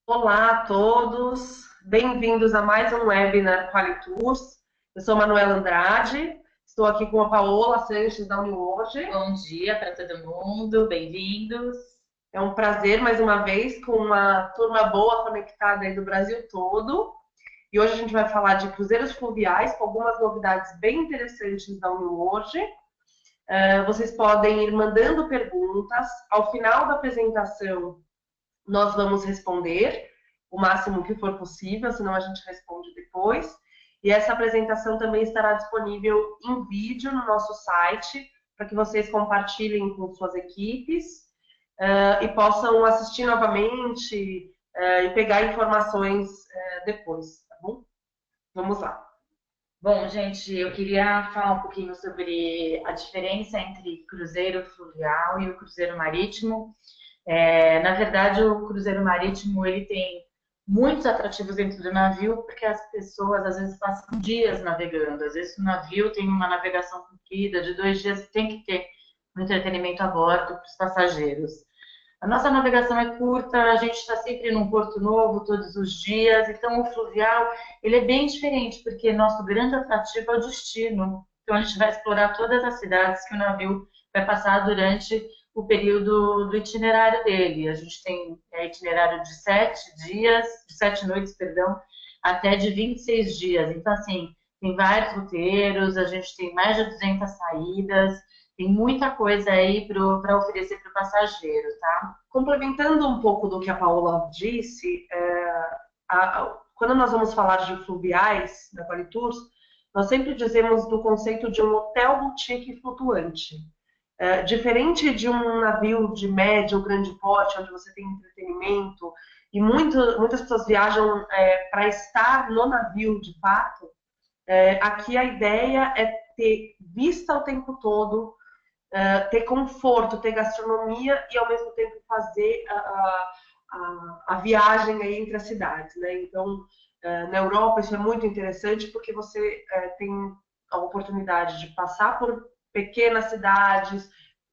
Olá a todos, bem-vindos a mais um webinar Qualitours. Eu sou Manuela Andrade, estou aqui com a Paola Sanches da Unihoje. Bom dia para todo mundo, bem-vindos. É um prazer mais uma vez com uma turma boa conectada aí do Brasil todo. E hoje a gente vai falar de cruzeiros fluviais com algumas novidades bem interessantes da Unihoje. Vocês podem ir mandando perguntas. Ao final da apresentação, nós vamos responder o máximo que for possível, senão a gente responde depois. E essa apresentação também estará disponível em vídeo no nosso site, para que vocês compartilhem com suas equipes e possam assistir novamente e pegar informações depois, tá bom? Vamos lá. Bom, gente, eu queria falar um pouquinho sobre a diferença entre cruzeiro fluvial e o cruzeiro marítimo. Na verdade, o cruzeiro marítimo ele tem muitos atrativos dentro do navio, porque as pessoas às vezes passam dias navegando. Às vezes o navio tem uma navegação comprida de 2 dias, tem que ter um entretenimento a bordo para os passageiros. A nossa navegação é curta, a gente está sempre num porto novo todos os dias, então o fluvial ele é bem diferente, porque nosso grande atrativo é o destino. Então a gente vai explorar todas as cidades que o navio vai passar durante o período do itinerário dele. A gente tem itinerário de 7 dias, de 7 noites, perdão, até de 26 dias. Então, assim, tem vários roteiros, a gente tem mais de 200 saídas, tem muita coisa aí para oferecer para o passageiro, tá? Complementando um pouco do que a Paola disse, quando nós vamos falar de fluviais na Qualitours, nós sempre dizemos do conceito de um hotel boutique flutuante. Diferente de um navio de médio ou grande porte, onde você tem entretenimento, e muitas pessoas viajam para estar no navio de fato, aqui a ideia é ter vista o tempo todo, ter conforto, ter gastronomia e ao mesmo tempo fazer a viagem aí entre as cidades, né? Então, na Europa isso é muito interessante porque você tem a oportunidade de passar por pequenas cidades,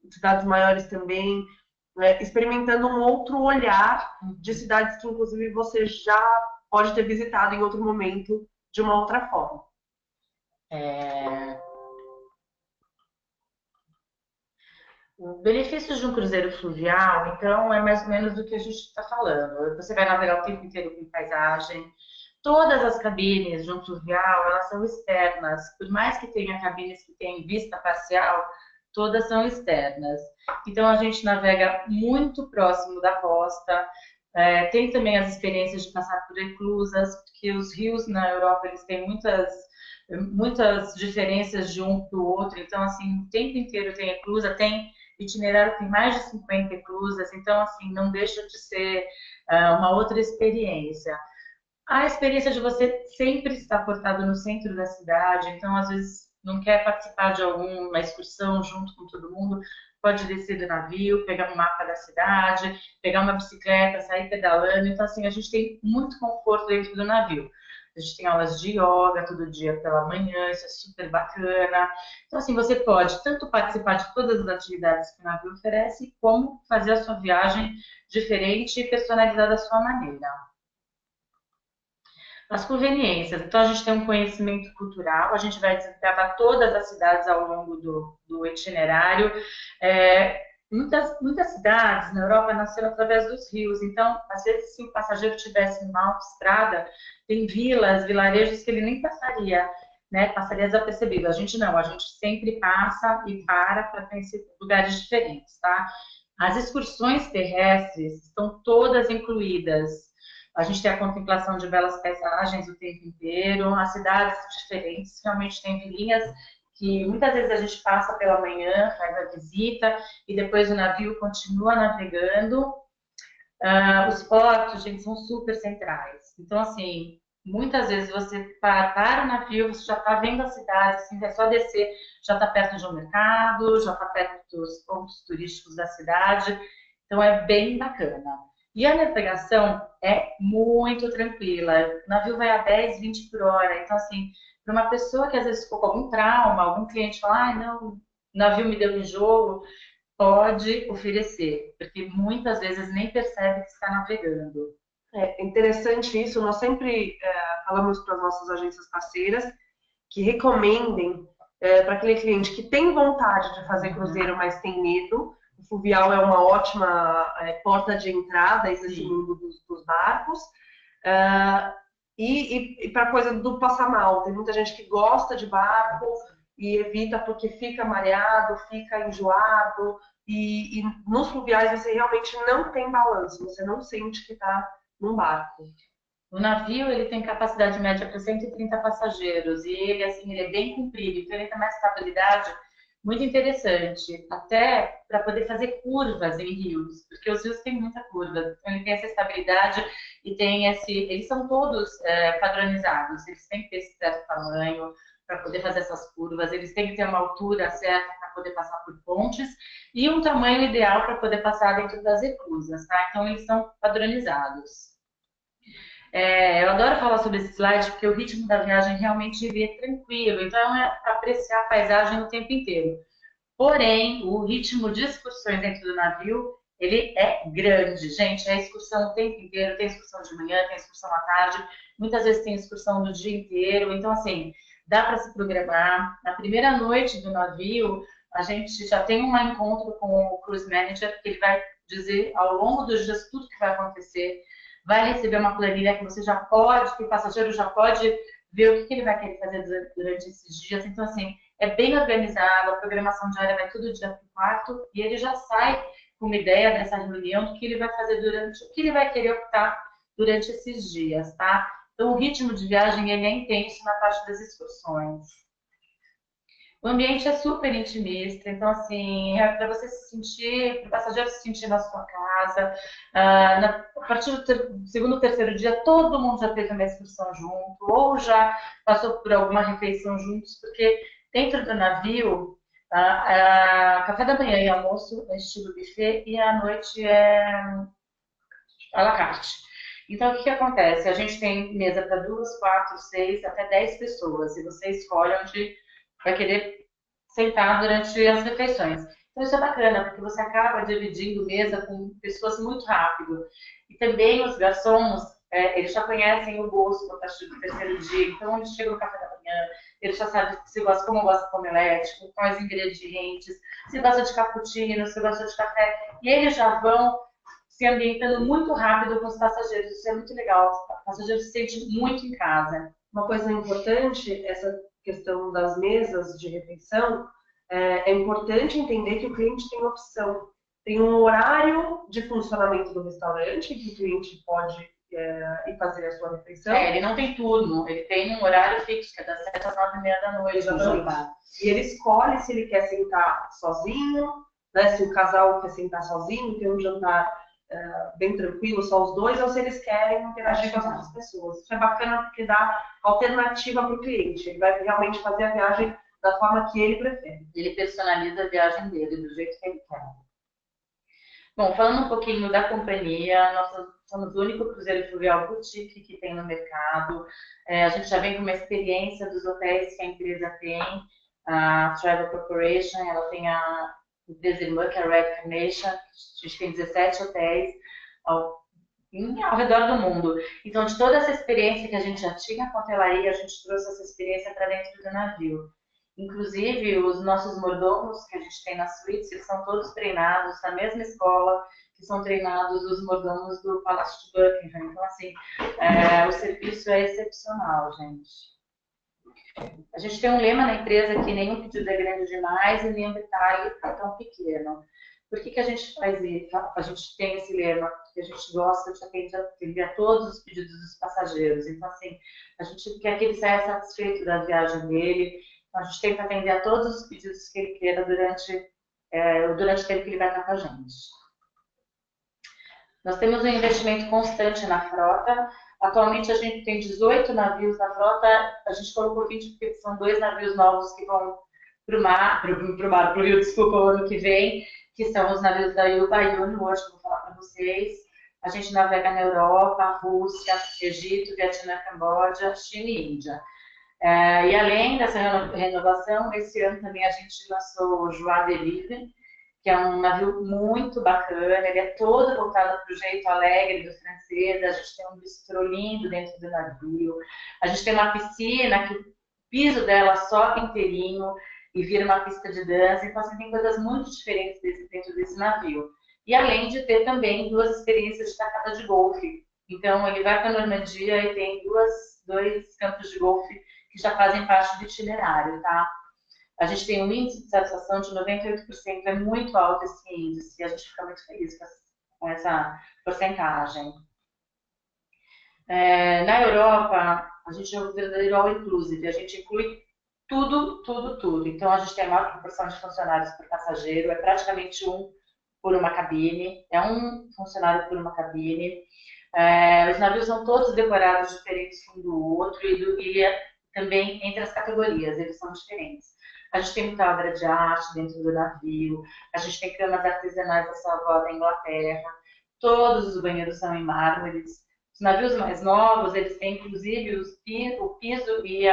cidades maiores também, experimentando um outro olhar de cidades que inclusive você já pode ter visitado em outro momento de uma outra forma. É, O benefício de um cruzeiro fluvial, então, é mais ou menos do que a gente está falando. Você vai navegar o tempo inteiro com paisagem. Todas as cabines de um fluvial, elas são externas. Por mais que tenha cabines que têm vista parcial, todas são externas. Então, a gente navega muito próximo da costa. Tem também as experiências de passar por eclusas, porque os rios na Europa, eles têm muitas diferenças de um para o outro. Então, assim, o tempo inteiro tem eclusa, tem itinerário, tem mais de 50 eclusas, então, assim, não deixa de ser uma outra experiência. A experiência de você sempre estar portado no centro da cidade, então, às vezes, não quer participar de alguma excursão junto com todo mundo, pode descer do navio, pegar um mapa da cidade, pegar uma bicicleta, sair pedalando. Então, assim, a gente tem muito conforto dentro do navio. A gente tem aulas de yoga todo dia pela manhã, isso é super bacana. Então, assim, você pode tanto participar de todas as atividades que o navio oferece, como fazer a sua viagem diferente e personalizada da sua maneira. As conveniências. Então, a gente tem um conhecimento cultural, a gente vai desbravar todas as cidades ao longo do itinerário. Muitas cidades na Europa nasceram através dos rios, então, às vezes, se o passageiro tivesse uma autoestrada, tem vilas, vilarejos que ele nem passaria, né? Passaria desapercebido. A gente não, a gente sempre passa e para conhecer lugares diferentes, tá? As excursões terrestres estão todas incluídas. A gente tem a contemplação de belas paisagens o tempo inteiro, as cidades diferentes, realmente tem vilinhas que muitas vezes a gente passa pela manhã, faz a visita e depois o navio continua navegando. Os portos, gente, são super centrais. Então, assim, muitas vezes você para o navio, você já está vendo a cidade, assim, é só descer, já está perto de um mercado, já está perto dos pontos turísticos da cidade. Então, é bem bacana. E a navegação é muito tranquila. O navio vai a 10, 20 por hora. Então, assim, para uma pessoa que às vezes ficou com algum trauma, algum cliente fala, ah, não, o navio me deu enjoo, pode oferecer, porque muitas vezes nem percebe que está navegando. É interessante isso, nós sempre falamos para as nossas agências parceiras que recomendem para aquele cliente que tem vontade de fazer cruzeiro, mas tem medo. O fluvial é uma ótima porta de entrada nesse mundo dos barcos. E para a coisa do passar mal, tem muita gente que gosta de barco e evita porque fica mareado, fica enjoado. E nos fluviais você realmente não tem balanço, você não sente que está num barco. O navio, ele tem capacidade média para 130 passageiros e ele, assim, ele é bem comprido, então ele tem uma estabilidade muito interessante, até para poder fazer curvas em rios, porque os rios têm muita curva, então ele tem essa estabilidade e tem eles são todos padronizados, eles têm que ter esse certo tamanho para poder fazer essas curvas, eles têm que ter uma altura certa para poder passar por pontes e um tamanho ideal para poder passar dentro das reclusas, tá? Então eles são padronizados. Eu adoro falar sobre esse slide porque o ritmo da viagem realmente ele é tranquilo, então é apreciar a paisagem o tempo inteiro. Porém, o ritmo de excursões dentro do navio, ele é grande, gente. É excursão o tempo inteiro, tem excursão de manhã, tem excursão à tarde, muitas vezes tem excursão do dia inteiro. Então, assim, dá para se programar. Na primeira noite do navio, a gente já tem um encontro com o cruise manager, que ele vai dizer ao longo dos dias tudo que vai acontecer. Vai receber uma planilha que você já pode, que o passageiro já pode ver o que ele vai querer fazer durante esses dias. Então, assim, é bem organizado, a programação diária vai todo dia para o quarto e ele já sai com uma ideia dessa reunião do que ele vai fazer o que ele vai querer optar durante esses dias, tá? Então, o ritmo de viagem ele é intenso na parte das excursões. O ambiente é super intimista, então, assim, é para você se sentir, para o passageiro se sentir na sua casa. A partir do segundo, terceiro dia, todo mundo já teve uma excursão junto, ou já passou por alguma refeição juntos, porque dentro do navio, café da manhã e almoço é estilo buffet e à noite é à la carte. Então, o que acontece? A gente tem mesa para 2, 4, 6, até 10 pessoas, e você escolhe onde vai querer sentar durante as refeições. Então, isso é bacana, porque você acaba dividindo mesa com pessoas muito rápido. E também os garçons, eles já conhecem o gosto a partir do terceiro dia. Então, eles chegam no café da manhã, eles já sabem se gosta, como gosta de omelete, com quais ingredientes, se gosta de cappuccino, se gosta de café. E eles já vão se ambientando muito rápido com os passageiros. Isso é muito legal. O passageiro se sente muito em casa. Uma coisa importante, essa questão das mesas de refeição, é importante entender que o cliente tem opção. Tem um horário de funcionamento do restaurante que o cliente pode ir fazer a sua refeição. Ele não tem turno, ele tem um horário fixo, que é das 7 às 9h30 da noite. Exatamente. E ele escolhe se ele quer sentar sozinho, né, se o casal quer sentar sozinho, ter um jantar bem tranquilo, só os dois, ou se eles querem interagir com as outras pessoas. Isso é bacana porque dá alternativa para o cliente. Ele vai realmente fazer a viagem da forma que ele prefere. Ele personaliza a viagem dele do jeito que ele quer. Bom, falando um pouquinho da companhia, nós somos o único cruzeiro fluvial boutique que tem no mercado. A gente já vem com uma experiência dos hotéis que a empresa tem. A Travel Corporation, ela tem a empresa irmã, que é a Red Carnation. A gente tem 17 hotéis ao redor do mundo. Então, de toda essa experiência que a gente já tinha com a hotelaria, a gente trouxe essa experiência para dentro do navio. Inclusive, os nossos mordomos que a gente tem na suíte, eles são todos treinados na mesma escola que são treinados os mordomos do Palácio de Buckingham. Então, assim, o serviço é excepcional, gente. A gente tem um lema na empresa que nenhum pedido é grande demais e nenhum detalhe é tão pequeno. Por que a gente faz isso? A gente tem esse lema, porque a gente gosta de atender a todos os pedidos dos passageiros. Então, assim, a gente quer que ele saia satisfeito da viagem dele. Então, a gente tenta atender a todos os pedidos que ele queira durante o tempo que ele vai estar com a gente. Nós temos um investimento constante na frota. Atualmente a gente tem 18 navios na frota. A gente colocou 20 porque são 2 navios novos que vão para o Rio, desculpa, o ano que vem, que são os navios da Yuba e Uniworld, que eu vou falar para vocês. A gente navega na Europa, Rússia, Egito, Vietnã, Camboja, China e Índia. E além dessa renovação, esse ano também a gente lançou o Joie de Vivre, que é um navio muito bacana, ele é todo voltado para o jeito alegre do francês, a gente tem um bistrô lindo dentro do navio, a gente tem uma piscina que o piso dela sobe inteirinho e vira uma pista de dança, então assim, tem coisas muito diferentes dentro desse navio. E além de ter também duas experiências de tacada de golfe. Então ele vai para a Normandia e tem dois campos de golfe que já fazem parte do itinerário, tá? A gente tem um índice de satisfação de 98%, é muito alto esse índice, e a gente fica muito feliz com essa porcentagem. Na Europa, a gente é o verdadeiro all-inclusive, a gente inclui tudo, tudo, tudo. Então, a gente tem a maior proporção de funcionários por passageiro, é praticamente um por uma cabine, é um funcionário por uma cabine. Os navios são todos decorados diferentes um do outro e também entre as categorias, eles são diferentes. A gente tem muita obra de arte dentro do navio, a gente tem camas artesanais da Savoy da Inglaterra, todos os banheiros são em mármore. Os navios mais novos, eles têm inclusive o piso e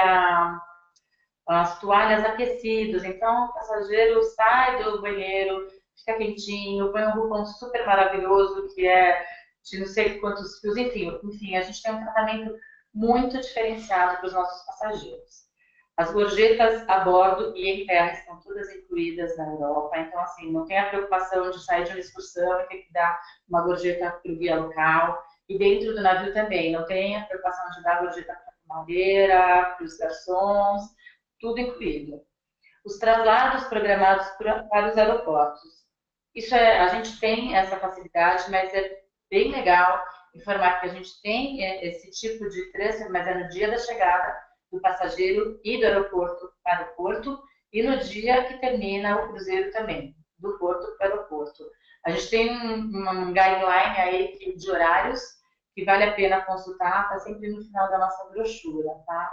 as toalhas aquecidos. Então, o passageiro sai do banheiro, fica quentinho, põe um roupão super maravilhoso, que é de não sei quantos fios, enfim, a gente tem um tratamento muito diferenciado para os nossos passageiros. As gorjetas a bordo e em terra estão todas incluídas na Europa, então, assim, não tem a preocupação de sair de uma excursão e ter que dar uma gorjeta para o guia local. E dentro do navio também, não tem a preocupação de dar gorjeta para a madeira, para os garçons, tudo incluído. Os traslados programados para os aeroportos. A gente tem essa facilidade, mas é bem legal informar que a gente tem esse tipo de transfer, mas é no dia da chegada do passageiro e do aeroporto para o porto e no dia que termina o cruzeiro também, do porto para o porto. A gente tem um guideline aí de horários que vale a pena consultar, está sempre no final da nossa brochura, tá?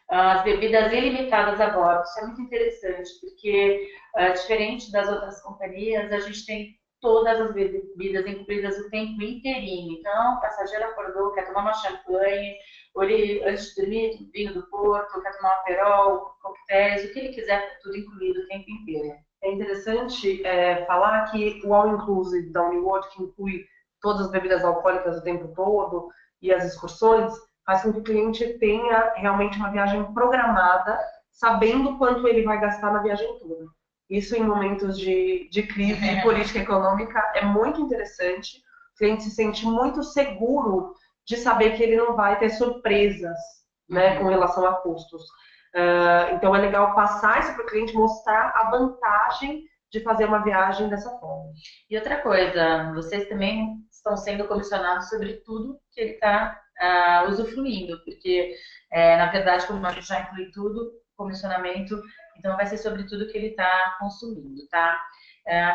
As bebidas ilimitadas a bordo, isso é muito interessante, porque diferente das outras companhias, a gente tem todas as bebidas incluídas o tempo inteirinho. Então, o passageiro acordou, quer tomar uma champanhe, ou ele, antes de dormir, vinho do Porto, quer tomar um aperol, coquetéis, o que ele quiser, tudo incluído o tempo inteiro. É interessante falar que o All Inclusive da Uniworld, que inclui todas as bebidas alcoólicas o tempo todo e as excursões, faz com que o cliente tenha realmente uma viagem programada, sabendo quanto ele vai gastar na viagem toda. Isso em momentos de crise política e econômica é muito interessante. O cliente se sente muito seguro de saber que ele não vai ter surpresas, né, com relação a custos. Então é legal passar isso para o cliente, mostrar a vantagem de fazer uma viagem dessa forma. E outra coisa, vocês também estão sendo comissionados sobre tudo que ele está usufruindo, porque na verdade, como a gente já inclui tudo, comissionamento, então vai ser sobre tudo que ele está consumindo, tá?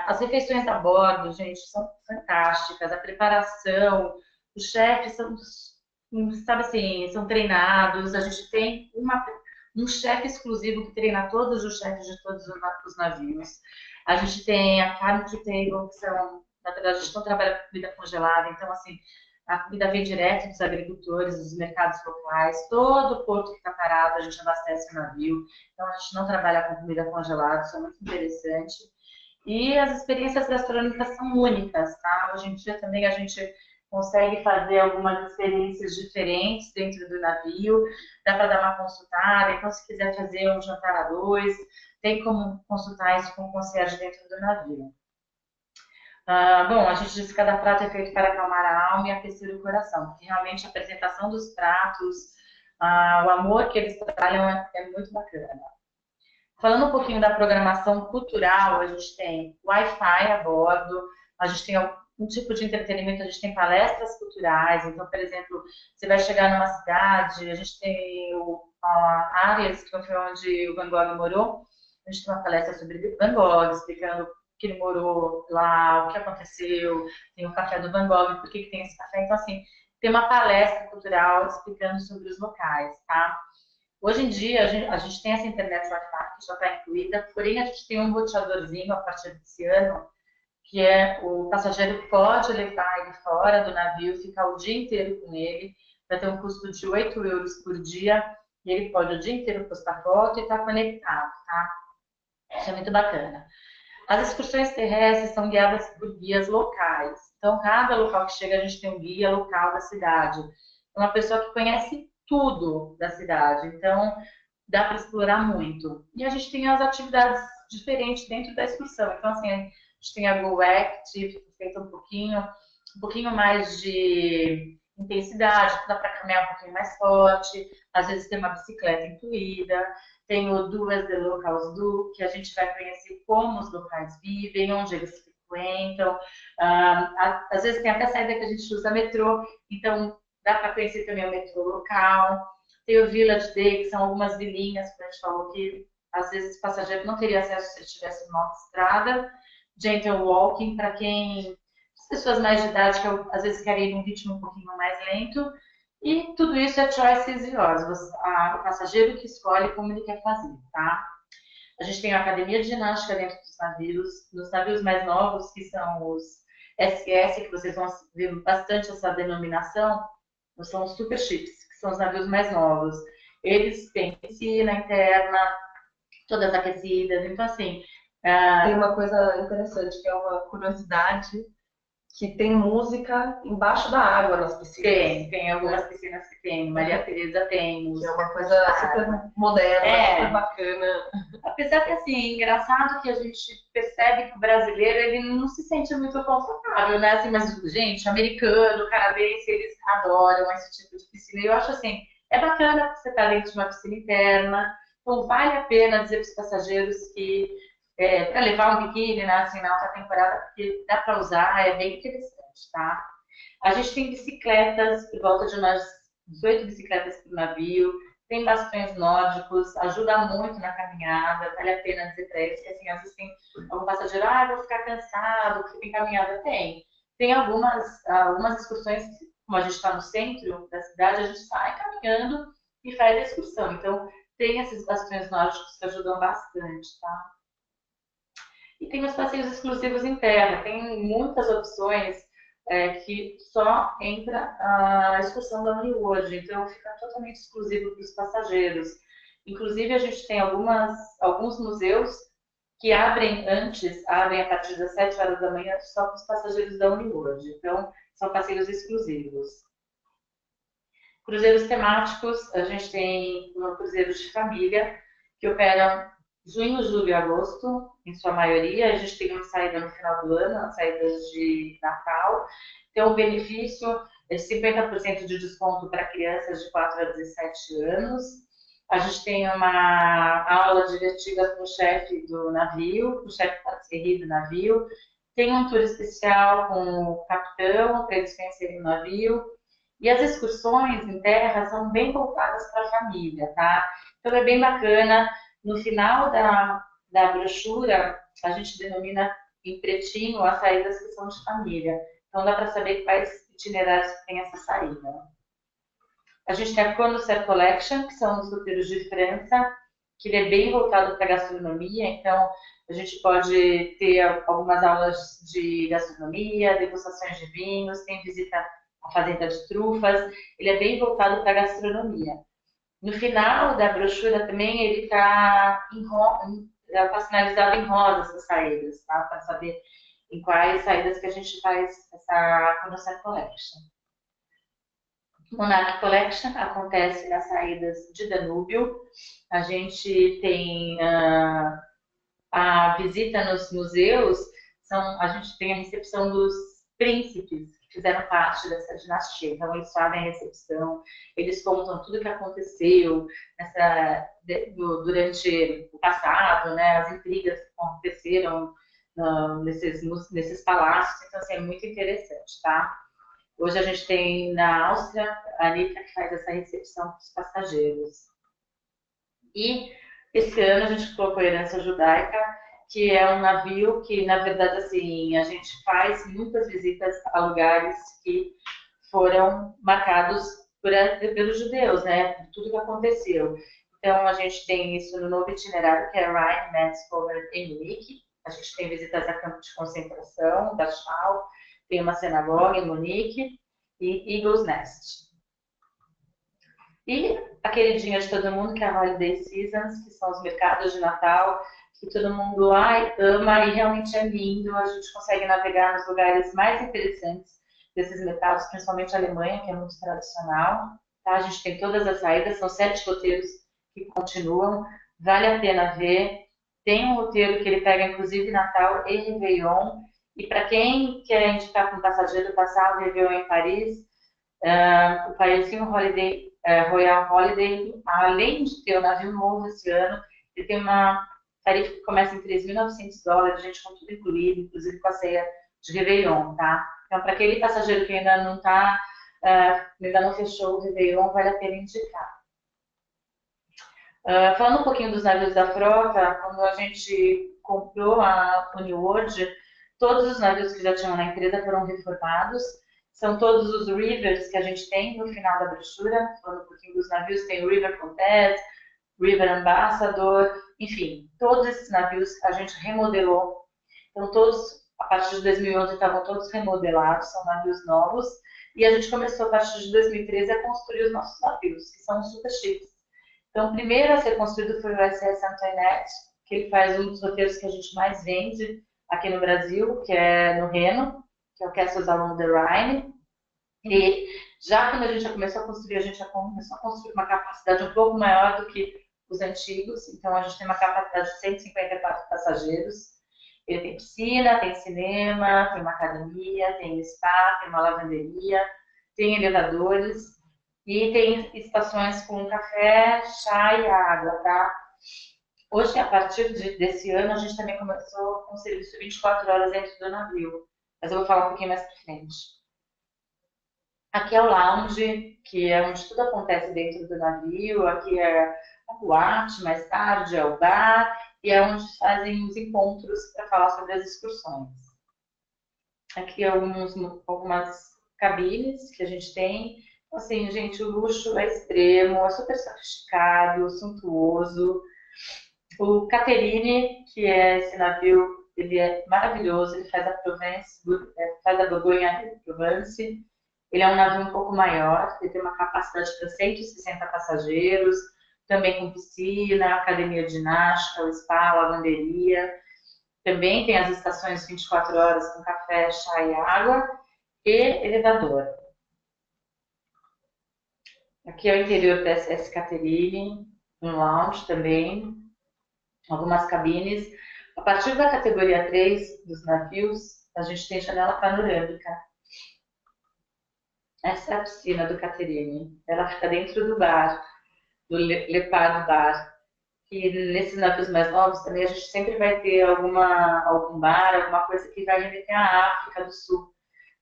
As refeições a bordo, gente, são fantásticas, a preparação, os chefes são, sabe assim, são treinados, a gente tem um chefe exclusivo que treina todos os chefes de todos os navios. A gente tem a farm to table, que são, na verdade, a gente não trabalha com comida congelada, então, assim, a comida vem direto dos agricultores, dos mercados locais, todo o porto que está parado, a gente abastece o navio, então a gente não trabalha com comida congelada, isso é muito interessante. E as experiências gastronômicas são únicas, tá? Hoje em dia também a gente consegue fazer algumas experiências diferentes dentro do navio, dá para dar uma consultada, então se quiser fazer um jantar a dois, tem como consultar isso com o concierge dentro do navio. Bom, a gente disse que cada prato é feito para acalmar a alma e aquecer o coração, porque realmente a apresentação dos pratos, o amor que eles trabalham é muito bacana. Falando um pouquinho da programação cultural, a gente tem Wi-Fi a bordo, a gente tem um tipo de entretenimento, a gente tem palestras culturais, então, por exemplo, você vai chegar numa cidade, a gente tem Áreas, que foi onde o Van Gogh morou, a gente tem uma palestra sobre Van Gogh, explicando que ele morou lá, o que aconteceu, tem o café do Van Gogh, por que tem esse café. Então, assim, tem uma palestra cultural explicando sobre os locais, tá? Hoje em dia, a gente tem essa internet Wi-Fi que já está incluída, porém a gente tem um roteadorzinho a partir desse ano, que o passageiro pode levar ele fora do navio, ficar o dia inteiro com ele, vai ter um custo de 8 euros por dia, e ele pode o dia inteiro postar foto e estar conectado, tá? Isso é muito bacana. As excursões terrestres são guiadas por guias locais. Então, cada local que chega, a gente tem um guia local da cidade. Uma pessoa que conhece tudo da cidade. Então, dá para explorar muito. E a gente tem as atividades diferentes dentro da excursão. Então, assim, a gente tem a Go Active, que feita um pouquinho mais de intensidade, dá para caminhar um pouquinho mais forte, às vezes tem uma bicicleta incluída, tem o Do as the Locals Do, que a gente vai conhecer como os locais vivem, onde eles frequentam, às vezes tem até saída que a gente usa metrô, então dá para conhecer também o metrô local, tem o Village Day, que são algumas vilinhas, que a gente falou que às vezes o passageiro não teria acesso se estivesse numa autoestrada, Gentle Walking, para quem as pessoas mais de idade que às vezes querem ir num ritmo um pouquinho mais lento. E tudo isso é choice is yours. O passageiro que escolhe como ele quer fazer, tá? A gente tem a academia de ginástica dentro dos navios. Nos navios mais novos, que são os SS, que vocês vão ver bastante essa denominação, são os super chips, que são os navios mais novos. Eles têm piscina interna, todas aquecidas. Então, assim, Tem uma coisa interessante, que é uma curiosidade, que tem música embaixo da água nas piscinas. tem algumas piscinas que tem, Maria Teresa tem Que é música. uma coisa super moderna, super bacana. Apesar que, assim, é engraçado que a gente percebe que o brasileiro, ele não se sente muito confortável, né? Assim, mas, gente, americano, canadense, eles adoram esse tipo de piscina. E eu acho, assim, é bacana você estar dentro de uma piscina interna, então vale a pena dizer para os passageiros que para levar um biquíni, né, assim, na alta temporada, porque dá para usar, é bem interessante, tá? A gente tem bicicletas, por volta de umas 18 bicicletas por navio, tem bastões nórdicos, ajuda muito na caminhada, vale a pena dizer para eles que, assim, às vezes tem algum passageiro, vou ficar cansado, porque tem caminhada, tem. Tem algumas excursões, como a gente está no centro da cidade, a gente sai caminhando e faz a excursão. Então, tem esses bastões nórdicos que ajudam bastante, tá? E tem os passeios exclusivos em terra. Tem muitas opções que só entra a excursão da Uniworld. Então, fica totalmente exclusivo para os passageiros. Inclusive, a gente tem alguns museus que abrem a partir das 7 horas da manhã só para os passageiros da Uniworld. Então, são passeios exclusivos. Cruzeiros temáticos, a gente tem cruzeiros de família, que operam junho, julho e agosto, em sua maioria. A gente tem uma saída no final do ano, as saídas de Natal. Tem um benefício de 50% de desconto para crianças de 4 a 17 anos. A gente tem uma aula divertida com o chefe do navio, o chefe patisserie do navio. Tem um tour especial com o capitão, para eles conhecerem o navio. E as excursões em terra são bem voltadas para a família, tá? Então é bem bacana. No final da brochura, a gente denomina em pretinho as saídas que são de família. Então dá para saber quais itinerários tem essa saída. A gente tem a Connoisseur Collection, que são os roteiros de França, que ele é bem voltado para a gastronomia. Então a gente pode ter algumas aulas de gastronomia, degustações de vinhos, tem visita à fazenda de trufas. Ele é bem voltado para a gastronomia. No final da brochura também ele está sinalizado em rosa essas saídas, tá? Para saber em quais saídas que a gente faz essa Connoisseur Collection. Monarch Collection acontece nas saídas de Danúbio. A gente tem a visita nos museus, a gente tem a recepção dos príncipes que fizeram parte dessa dinastia. Então, eles fazem a recepção, eles contam tudo o que aconteceu durante o passado, né, as intrigas que aconteceram nesses palácios. Então, assim, é muito interessante, tá? Hoje a gente tem na Áustria a Anitta que faz essa recepção para os passageiros. E esse ano a gente colocou a Herança Judaica, que é um navio que, na verdade, assim, a gente faz muitas visitas a lugares que foram marcados pelos judeus, né? Por tudo que aconteceu. Então, a gente tem isso no novo itinerário, que é Rhine Metz Cover em Munique. A gente tem visitas a campo de concentração, Dachau, tem uma sinagoga em Munique e Eagle's Nest. E a queridinha de todo mundo, que é a Holiday Seasons, que são os mercados de Natal, que todo mundo ai, ama e realmente é lindo. A gente consegue navegar nos lugares mais interessantes desses mercados, principalmente a Alemanha, que é muito tradicional. Tá? A gente tem todas as saídas, são 7 roteiros que continuam, vale a pena ver. Tem um roteiro que ele pega inclusive Natal e Réveillon. E para quem quer indicar para um passageiro passar o Réveillon em Paris, o Parisian Holiday, Royal Holiday, além de ter o navio novo esse ano, ele tem uma tarifa que começa em $3.900, gente, com tudo incluído, inclusive com a ceia de Réveillon, tá? Então, para aquele passageiro que ainda não tá, ainda não fechou o Réveillon, vale a pena indicar. Falando um pouquinho dos navios da frota, quando a gente comprou a Uniworld, todos os navios que já tinham na empresa foram reformados. São todos os rivers que a gente tem no final da brochura. Falando um pouquinho dos navios, tem o River Contest, River Ambassador, enfim, todos esses navios a gente remodelou. Então, todos, a partir de 2011, estavam todos remodelados, são navios novos. E a gente começou, a partir de 2013, a construir os nossos navios, que são super chiques. Então, o primeiro a ser construído foi o SS Antoinette, que ele faz um dos roteiros que a gente mais vende aqui no Brasil, que é no Reno, que é o Castles Along the Rhine. E já quando a gente já começou a construir, a gente já começou a construir uma capacidade um pouco maior do que os antigos. Então, a gente tem uma capacidade de 154 passageiros. Ele tem piscina, tem cinema, tem uma academia, tem spa, tem uma lavanderia, tem elevadores. E tem estações com café, chá e água, tá? Hoje, a partir desse ano, a gente também começou com um serviço de 24 horas dentro do navio. Mas eu vou falar um pouquinho mais pra frente. Aqui é o lounge, que é onde tudo acontece dentro do navio. Aqui é a boate, mais tarde é o bar. E é onde fazem os encontros para falar sobre as excursões. Aqui algumas cabines que a gente tem. Assim, gente, o luxo é extremo, é super sofisticado, suntuoso. O Caterine, que é esse navio, ele é maravilhoso, ele faz a Provence, faz a Borgonha-Provence. Ele é um navio um pouco maior, ele tem uma capacidade para 160 passageiros, também com piscina, academia de ginástica, o spa, lavanderia. Também tem as estações 24 horas com café, chá e água e elevador. Aqui é o interior da SS Caterine, um lounge também, algumas cabines. A partir da categoria 3 dos navios, a gente tem janela panorâmica. Essa é a piscina do Caterine. Ela fica dentro do bar, do Lepardo Bar. E nesses navios mais novos também a gente sempre vai ter algum bar, alguma coisa que vai remeter à África do Sul.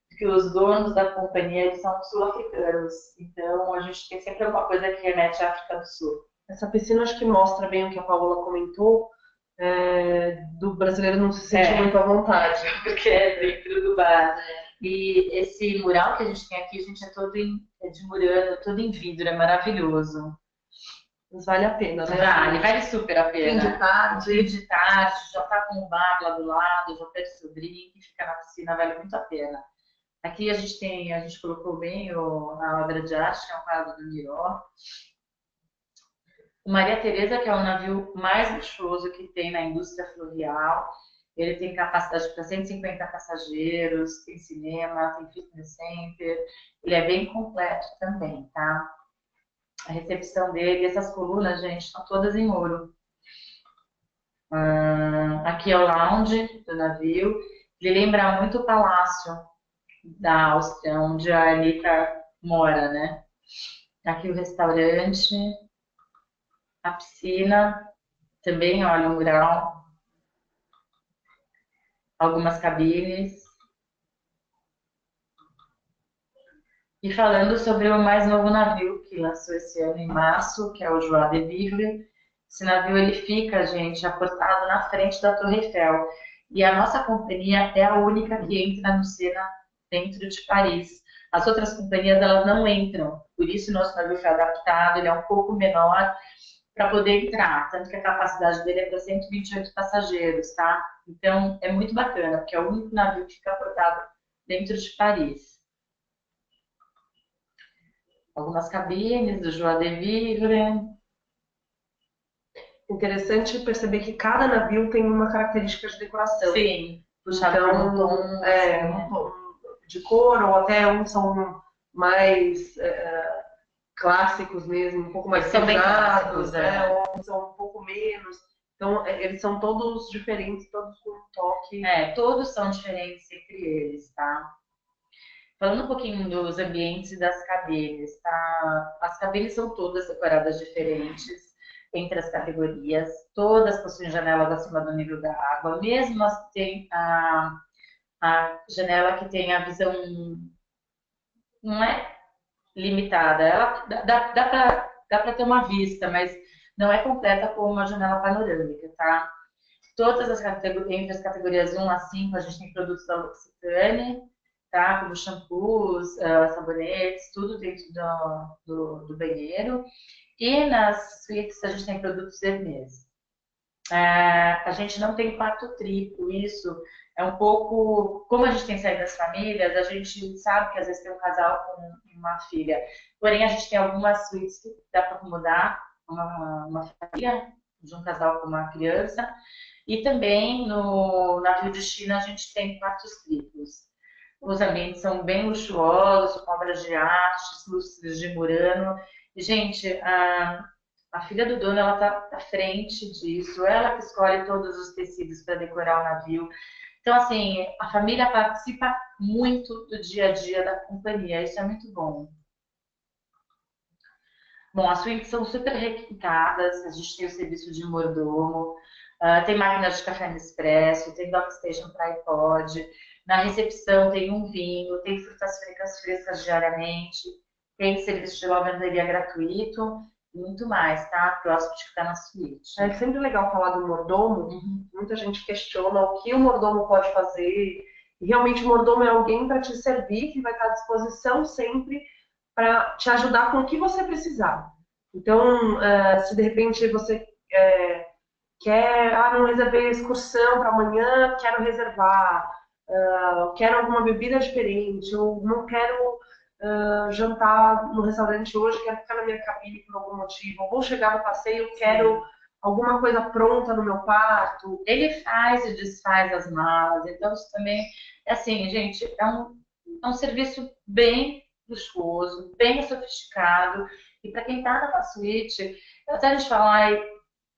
Porque os donos da companhia eles são sul-africanos. Então a gente tem sempre alguma coisa que remete à África do Sul. Essa piscina acho que mostra bem o que a Paola comentou, do brasileiro não se sentir muito à vontade. Porque é dentro do bar. E esse mural que a gente tem aqui, a gente é todo de Murano, todo em vidro, é maravilhoso. Mas vale a pena, né? Vale super a pena. Fim de tarde, já tá com o bar lá do lado, já pede seu drink, fica na piscina, vale muito a pena. Aqui a gente colocou bem a obra de arte, que é um quadro do Miró. O Maria Teresa, que é o navio mais luxuoso que tem na indústria fluvial. Ele tem capacidade para 150 passageiros, tem cinema, tem fitness center. Ele é bem completo também, tá? A recepção dele, essas colunas, gente, estão todas em ouro. Aqui é o lounge do navio. Ele lembra muito o Palácio da Áustria, onde a Anitta mora, né? Aqui o restaurante, a piscina, também, olha, o mural, algumas cabines. E falando sobre o mais novo navio que lançou esse ano em março, que é o Joie de Vivre. Esse navio ele fica, gente, aportado na frente da Torre Eiffel. E a nossa companhia é a única que entra no Sena dentro de Paris. As outras companhias elas não entram. Por isso nosso navio foi adaptado, ele é um pouco menor para poder entrar. Tanto que a capacidade dele é para 128 passageiros, tá? Então é muito bacana, porque é o único navio que fica aportado dentro de Paris. Algumas cabines do Joie de Vivre. interessante perceber que cada navio tem uma característica de decoração. Sim, puxado por um Então, tom, assim, né? de cor, ou até uns são mais clássicos mesmo, um pouco mais Eles são bem clássicos, pesados, né? Ou são um pouco menos. Então, eles são todos diferentes, todos com um toque. Todos são diferentes entre eles, tá? Falando um pouquinho dos ambientes e das cabines, tá? As cabines são todas decoradas diferentes entre as categorias, todas possuem janelas acima do nível da água, mesmo as que tem a janela que tem a visão, não é limitada, ela dá para ter uma vista, mas não é completa como uma janela panorâmica, tá? Todas as categorias, entre as categorias 1 a 5, a gente tem produtos da L'Occitane, tá? Como shampoos, sabonetes, tudo dentro do banheiro. E nas suítes a gente tem produtos Hermès. A gente não tem quarto triplo, isso é um pouco. Como a gente tem saído das famílias, a gente sabe que às vezes tem um casal com uma filha, porém a gente tem algumas suítes que dá para acomodar uma família de um casal com uma criança, e também no navio de China a gente tem quartos triplos. Os ambientes são bem luxuosos, com obras de arte, lustres de Murano. E, gente, a filha do dono, ela tá à frente disso. Ela que escolhe todos os tecidos para decorar o navio. Então, assim, a família participa muito do dia a dia da companhia. Isso é muito bom. Bom, as suítes são super requintadas. A gente tem o serviço de mordomo. Tem máquina de café Nespresso, tem dockstation para iPod. Na recepção tem um vinho, tem frutas frescas diariamente, tem serviço de lavanderia gratuito e muito mais, tá? Para o hóspede que está na suíte. É sempre legal falar do mordomo. Muita gente questiona o que o mordomo pode fazer. E realmente o mordomo é alguém para te servir, que vai estar à disposição sempre para te ajudar com o que você precisar. Então, se de repente você quer, não reservei excursão para amanhã, quero reservar, quero alguma bebida diferente, ou não quero jantar no restaurante hoje, quero ficar na minha cabine por algum motivo, ou vou chegar no passeio, quero alguma coisa pronta no meu quarto. Ele faz e desfaz as malas, então isso também, assim, gente, é um serviço bem luxuoso, bem sofisticado, e para quem está na suíte, até a gente falar,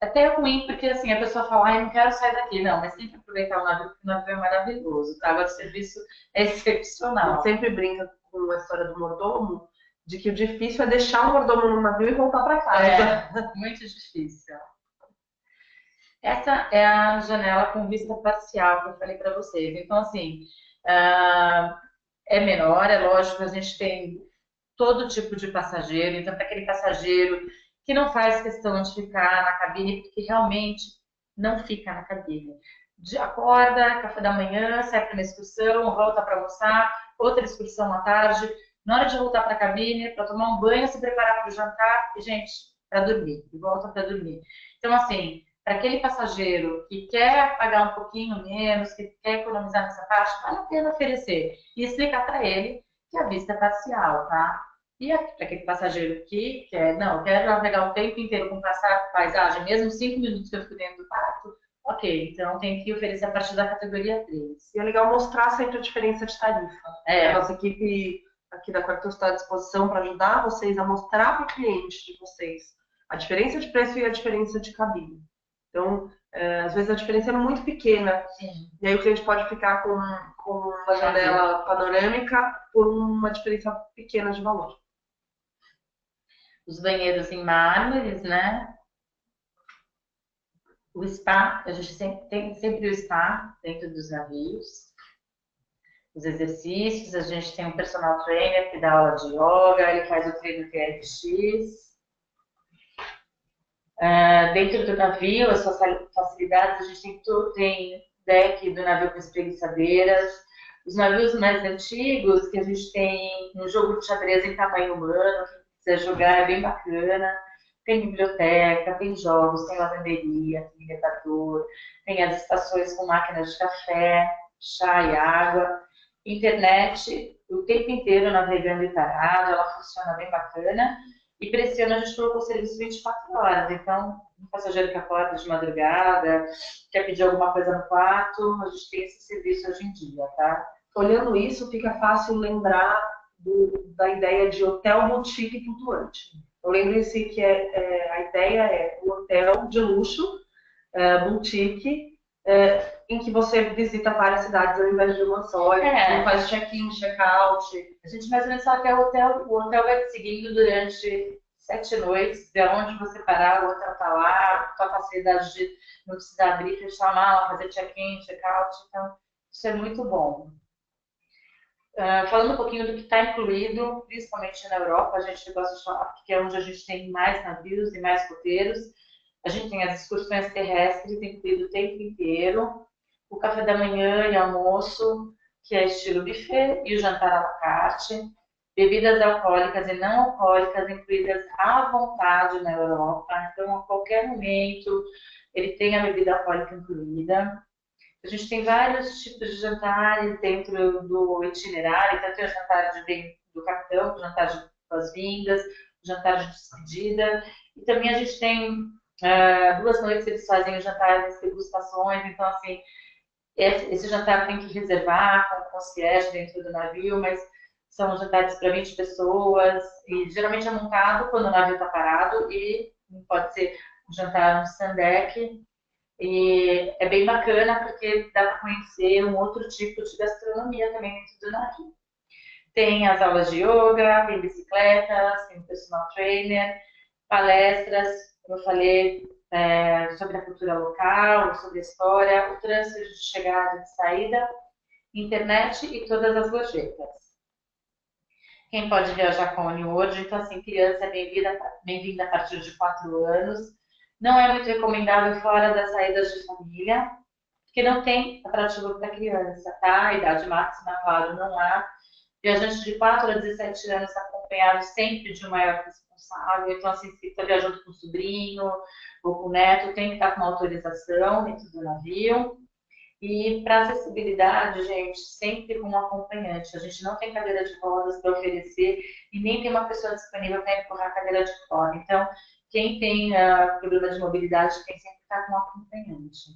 até é ruim, porque assim, a pessoa fala, eu não quero sair daqui. Não, mas tem que aproveitar o navio, porque o navio é maravilhoso, tá? Agora o serviço é A excepcional. gente sempre brinca com a história do mordomo, de que o difícil é deixar o mordomo no navio e voltar para casa. Muito difícil. Essa é a janela com vista parcial que eu falei para vocês. Então, assim, é menor, é lógico, a gente tem todo tipo de passageiro, então para aquele passageiro que não faz questão de ficar na cabine, porque realmente não fica na cabine. Acorda, café da manhã, sai para uma excursão, volta para almoçar, outra excursão à tarde. Na hora de voltar para a cabine, para tomar um banho, se preparar para o jantar e, gente, para dormir. E volta para dormir. Então, assim, para aquele passageiro que quer pagar um pouquinho menos, que quer economizar nessa parte, vale a pena oferecer. E explicar para ele que a vista é parcial, tá? E para aquele passageiro que quer, não, eu quero navegar o tempo inteiro com paisagem, mesmo 5 minutos que eu fico dentro do quarto, ok, então tem que oferecer a partir da categoria 3. E é legal mostrar sempre a diferença de tarifa. A nossa equipe aqui da Quartus está à disposição para ajudar vocês a mostrar para o cliente de vocês a diferença de preço e a diferença de cabine. Então, às vezes a diferença é muito pequena. Sim. E aí o cliente pode ficar com uma janela panorâmica por uma diferença pequena de valor. Os banheiros em mármores, né? O spa, a gente tem sempre o spa dentro dos navios. Os exercícios, a gente tem um personal trainer que dá aula de yoga, ele faz o treino TRX. Dentro do navio, as facilidades, a gente tem deck do navio com espreguiçadeiras. Os navios mais antigos, que a gente tem um jogo de xadrez em tamanho humano, quem quiser jogar é bem bacana. Tem biblioteca, tem jogos, tem lavanderia, tem elevador, tem as estações com máquinas de café, chá e água. Internet, o tempo inteiro navegando e parado, ela funciona bem bacana. E para esse ano a gente colocou o serviço 24 horas, então um passageiro que acorda de madrugada, quer pedir alguma coisa no quarto, a gente tem esse serviço hoje em dia, tá? Olhando isso, fica fácil lembrar da ideia de hotel boutique flutuante. Então, lembre-se que a ideia é um hotel de luxo, boutique, em que você visita várias cidades ao invés de uma só, não faz check-in, check-out. A gente mais ou menos fala que o hotel vai te seguindo durante 7 noites, de onde você parar, o hotel tá lá, tua facilidade de não precisar abrir, fechar a mala, fazer check-in, check-out, então isso é muito bom. Falando um pouquinho do que está incluído, principalmente na Europa, a gente gosta de falar que é onde a gente tem mais navios e mais roteiros. A gente tem as excursões terrestres, incluído o tempo inteiro, o café da manhã e almoço, que é estilo buffet, e o jantar à la carte, bebidas alcoólicas e não alcoólicas incluídas à vontade na Europa. Então, a qualquer momento, ele tem a bebida alcoólica incluída. A gente tem vários tipos de jantares dentro do itinerário. Então, tem o jantar do capitão, o jantar de boas-vindas, o jantar de despedida. E também a gente tem 2 noites eles fazem o jantar de degustações. Então, assim, esse jantar tem que reservar com o concierge dentro do navio, mas são jantares para 20 pessoas. E geralmente é montado quando o navio está parado e pode ser um jantar no stand-deck. E é bem bacana porque dá para conhecer um outro tipo de gastronomia também dentro do navio. Tem as aulas de yoga, tem bicicletas, tem personal trainer, palestras, como eu falei, sobre a cultura local, sobre a história, o trânsito de chegada e de saída, internet e todas as gorjetas. Quem pode viajar com a Uniworld, então assim, criança é bem-vinda a partir de 4 anos. Não é muito recomendável fora das saídas de família, porque não tem atrativo para criança, tá? A idade máxima, claro, não há. Viajantes de 4 a 17 anos acompanhados sempre de um maior responsável. Então, assim, se está viajando com o sobrinho ou com o neto, tem que estar com uma autorização dentro do navio. E para acessibilidade, gente, sempre com um acompanhante. A gente não tem cadeira de rodas para oferecer e nem tem uma pessoa disponível para empurrar a cadeira de fora. Então, quem tem problema de mobilidade tem sempre que estar com um acompanhante.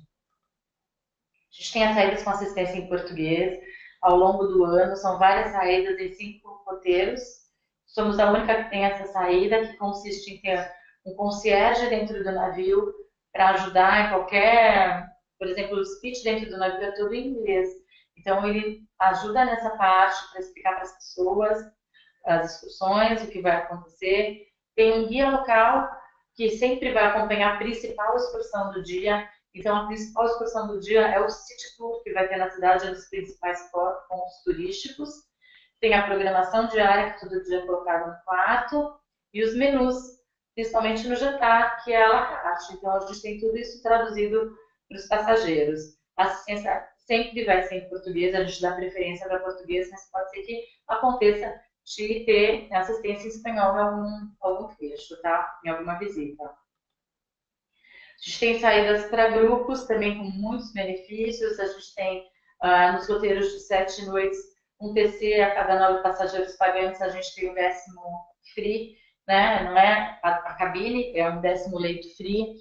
A gente tem as saídas com assistência em português ao longo do ano, são várias saídas em 5 roteiros. Somos a única que tem essa saída, que consiste em ter um concierge dentro do navio para ajudar em qualquer, por exemplo, o speech dentro do navio é todo em inglês. Então, ele ajuda nessa parte para explicar para as pessoas as excursões, o que vai acontecer. Tem um guia local que sempre vai acompanhar a principal excursão do dia. Então, a principal excursão do dia é o City Tour, que vai ter na cidade os principais pontos turísticos. Tem a programação diária, que todo dia é colocado no quarto, e os menus, principalmente no jantar, que é à la carte. Então, a gente tem tudo isso traduzido para os passageiros. A assistência sempre vai ser em português, a gente dá preferência para português, mas pode ser que aconteça de ter assistência em espanhol em algum trecho, tá? Em alguma visita. A gente tem saídas para grupos, também com muitos benefícios. A gente tem, nos roteiros de 7 noites, um TC a cada 9 passageiros pagantes. A gente tem o 10º free, né? Não é a cabine, é um 10º leito free.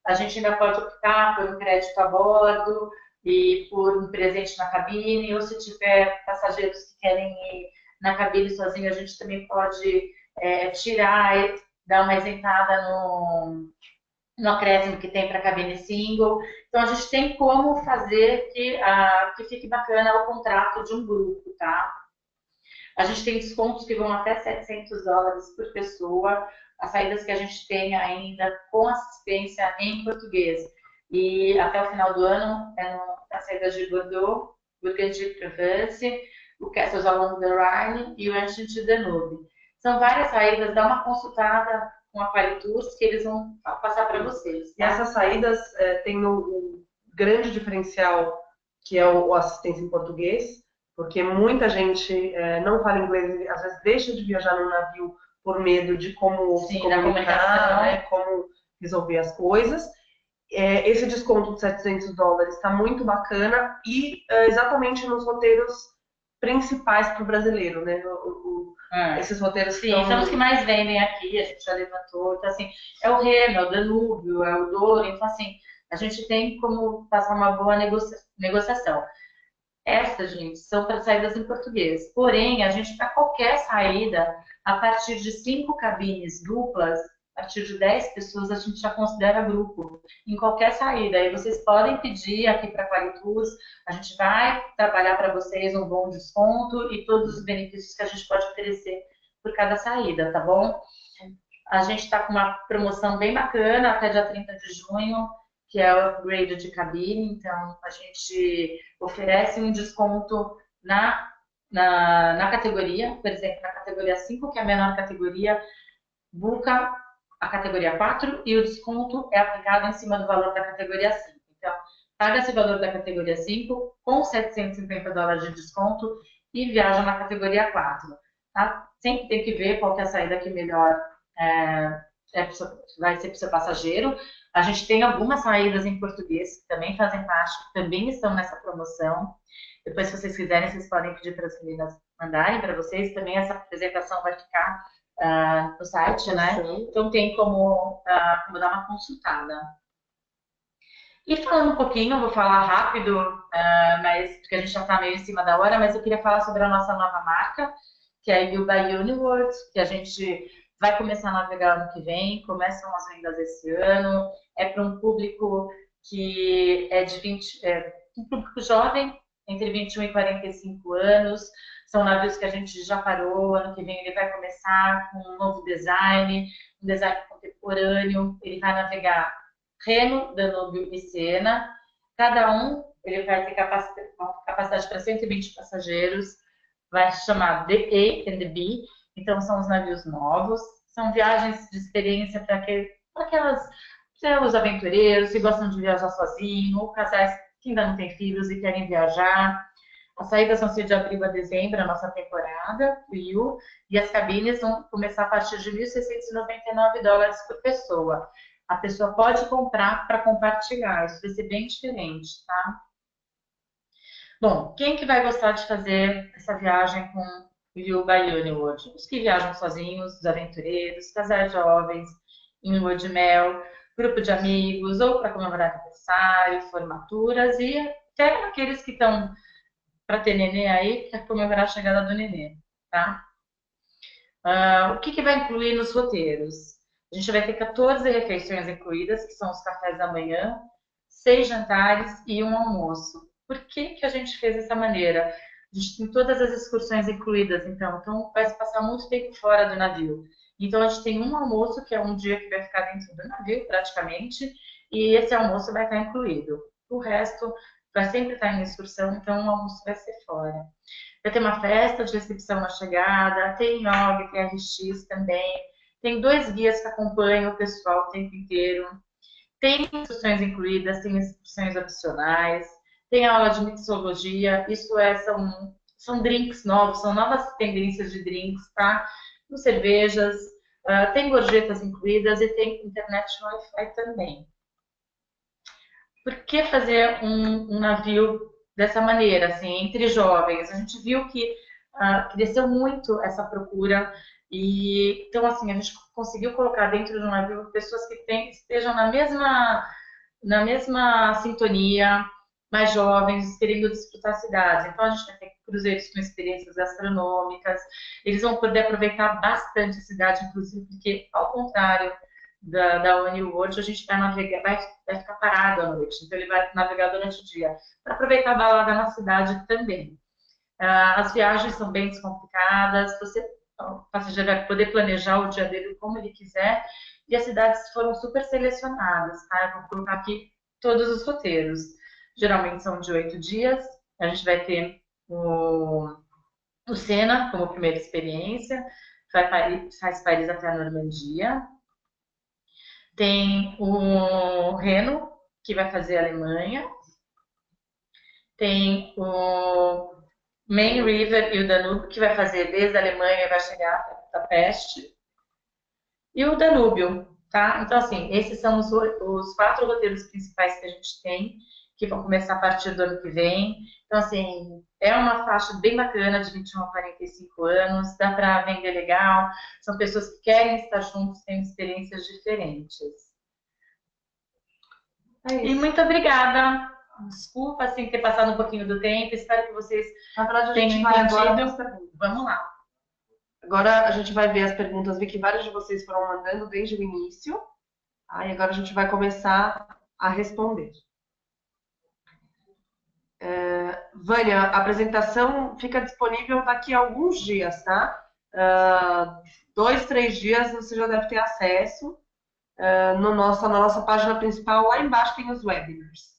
A gente ainda pode optar por um crédito a bordo e por um presente na cabine. Ou se tiver passageiros que querem ir na cabine sozinho, a gente também pode tirar e dar uma isentada no acréscimo que tem para a cabine single. Então, a gente tem como fazer que fique bacana o contrato de um grupo, tá? A gente tem descontos que vão até $700 por pessoa, as saídas que a gente tem ainda com assistência em português. E até o final do ano, as saídas de Bordeaux, Burgundy-Provence, o Castles Along the Rhine e o Ancient Danube. São várias saídas, dá uma consultada com a Qualitours que eles vão passar para vocês. Tá? E essas saídas têm um grande diferencial, que é o assistência em português, porque muita gente não fala inglês, às vezes deixa de viajar no navio por medo de como se comunicar, né, como resolver as coisas. Esse desconto de $700 está muito bacana e exatamente nos roteiros principais para o brasileiro, né? É. Esses roteiros que Sim, são os estão. que mais vendem aqui, a gente já levantou. Então, assim, é o Reno, é o Danúbio, é o Douro. Então, assim, a gente tem como passar uma boa negociação. Essas, gente, são para saídas em português. Porém, a gente, para qualquer saída, a partir de 5 cabines duplas, a partir de 10 pessoas, a gente já considera grupo. Em qualquer saída. Aí vocês podem pedir aqui para a Qualitus, a gente vai trabalhar para vocês um bom desconto e todos os benefícios que a gente pode oferecer por cada saída, tá bom? A gente está com uma promoção bem bacana até dia 30 de junho, que é o upgrade de cabine. Então, a gente oferece um desconto na categoria, por exemplo, na categoria 5, que é a menor categoria, busca a categoria 4 e o desconto é aplicado em cima do valor da categoria 5. Então, paga esse valor da categoria 5 com US$ 750 de desconto e viaja na categoria 4. Tá? Sempre tem que ver qual que é a saída que melhor vai ser para o seu passageiro. A gente tem algumas saídas em português que também fazem parte, que também estão nessa promoção. Depois, se vocês quiserem, vocês podem pedir para as meninas mandarem para vocês. Também essa apresentação vai ficar no site, né? Então tem como dar uma consultada. E falando um pouquinho, eu vou falar rápido, mas porque a gente já está meio em cima da hora, mas eu queria falar sobre a nossa nova marca, que é a You by Uniworld, que a gente vai começar a navegar ano que vem, começam as vendas esse ano, é para um público que é de um público jovem, entre 21 e 45 anos, são navios que a gente já parou, ano que vem ele vai começar com um novo design, um design contemporâneo, ele vai navegar Reno, Danúbio e Siena, cada um ele vai ter capacidade para 120 passageiros, vai se chamar The A and the B, então são os navios novos, são viagens de experiência para os aventureiros que gostam de viajar sozinho, ou casais que ainda não têm filhos e querem viajar. As saídas vão ser de abril a dezembro, a nossa temporada, frio, e as cabines vão começar a partir de US$ 1.699 por pessoa. A pessoa pode comprar para compartilhar, isso vai ser bem diferente, tá? Bom, quem que vai gostar de fazer essa viagem com You by Uniworld? Os que viajam sozinhos, os aventureiros, casais jovens, em lua de mel, grupo de amigos, ou para comemorar aniversário, formaturas, e até aqueles que estão para ter nenê aí, para comemorar a chegada do nenê, tá? O que vai incluir nos roteiros? A gente vai ter 14 refeições incluídas, que são os cafés da manhã, 6 jantares e um almoço. Por que a gente fez dessa maneira? A gente tem todas as excursões incluídas, então vai se passar muito tempo fora do navio. Então a gente tem um almoço, que é um dia que vai ficar dentro do navio, praticamente, e esse almoço vai estar incluído. O resto vai sempre estar em excursão, então o almoço vai ser fora. Vai ter uma festa de recepção na chegada, tem yoga, tem RX também, tem 2 guias que acompanham o pessoal o tempo inteiro, tem instruções incluídas, tem instruções opcionais, tem aula de mixologia, são drinks novos, são novas tendências de drinks, tá? Com cervejas, tem gorjetas incluídas e tem internet Wi-Fi também. Por que fazer um navio dessa maneira, assim, entre jovens? A gente viu que cresceu muito essa procura e, então, assim, a gente conseguiu colocar dentro de um navio pessoas que estejam na mesma sintonia, mais jovens, querendo desfrutar cidades. Então, a gente vai ter cruzeiros com experiências gastronômicas, eles vão poder aproveitar bastante a cidade, inclusive, porque, ao contrário da Uniworld, a gente vai navegar, vai ficar parado à noite, então ele vai navegar durante o dia, para aproveitar a balada na cidade também. As viagens são bem descomplicadas, o passageiro vai poder planejar o dia dele como ele quiser, e as cidades foram super selecionadas, tá? Eu vou colocar aqui todos os roteiros. Geralmente são de 8 dias, a gente vai ter o Sena como primeira experiência, faz Paris até a Normandia. Tem o Reno, que vai fazer a Alemanha. Tem o Main River e o Danúbio, que vai fazer desde a Alemanha e vai chegar até a Peste. E o Danúbio, tá? Então, assim, esses são os 4 roteiros principais que a gente tem, que vão começar a partir do ano que vem. Então, assim, é uma faixa bem bacana de 21 a 45 anos, dá para vender legal, são pessoas que querem estar juntos, têm experiências diferentes. É E isso. muito obrigada. Desculpa, assim, ter passado um pouquinho do tempo. Espero que vocês Na verdade, a tenham gente vai agora para as entendido. perguntas. Vamos lá. Agora a gente vai ver as perguntas. Vi que vários de vocês foram mandando desde o início. Aí agora a gente vai começar a responder. Vânia, a apresentação fica disponível daqui a alguns dias, tá? 2, 3 dias você já deve ter acesso no na nossa página principal. Lá embaixo tem os webinars.